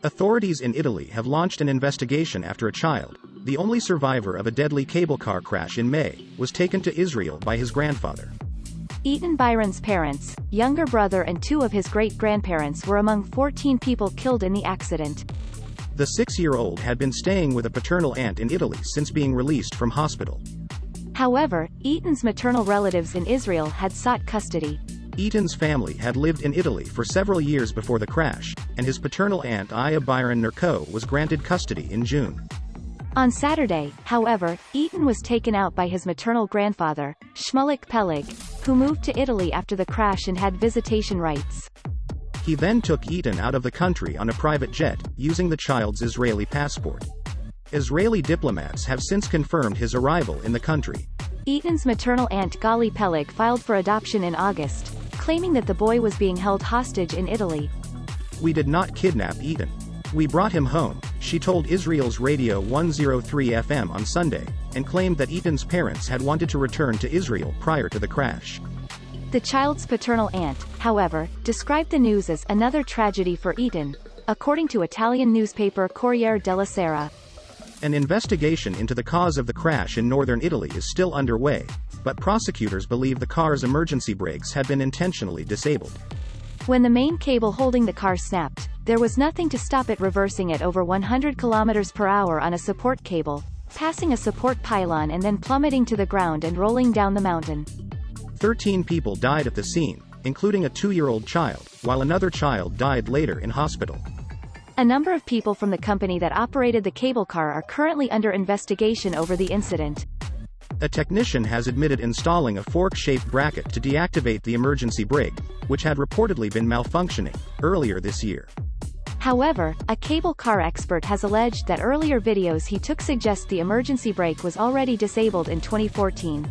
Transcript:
Authorities in Italy have launched an investigation after a child, the only survivor of a deadly cable car crash in May, was taken to Israel by his grandfather. Eitan Biran's parents, younger brother and two of his great-grandparents were among 14 people killed in the accident. The 6-year-old had been staying with a paternal aunt in Italy since being released from hospital. However, Eitan's maternal relatives in Israel had sought custody. Eitan's family had lived in Italy for several years before the crash, and his paternal aunt Eitan Biran was granted custody in June. On Saturday, however, Eitan was taken out by his maternal grandfather, Shmulik Peleg, who moved to Italy after the crash and had visitation rights. He then took Eitan out of the country on a private jet, using the child's Israeli passport. Israeli diplomats have since confirmed his arrival in the country. Eitan's maternal aunt Gali Peleg filed for adoption in August, claiming that the boy was being held hostage in Italy. "We did not kidnap Eitan. We brought him home," she told Israel's Radio 103 FM on Sunday, and claimed that Eitan's parents had wanted to return to Israel prior to the crash. The child's paternal aunt, however, described the news as another tragedy for Eitan, according to Italian newspaper Corriere della Sera. An investigation into the cause of the crash in northern Italy is still underway, but prosecutors believe the car's emergency brakes had been intentionally disabled. When the main cable holding the car snapped, there was nothing to stop it reversing at over 100 km per hour on a support cable, passing a support pylon and then plummeting to the ground and rolling down the mountain. 13 people died at the scene, including a 2-year-old child, while another child died later in hospital. A number of people from the company that operated the cable car are currently under investigation over the incident. A technician has admitted installing a fork-shaped bracket to deactivate the emergency brake, which had reportedly been malfunctioning earlier this year. However, a cable car expert has alleged that earlier videos he took suggest the emergency brake was already disabled in 2014.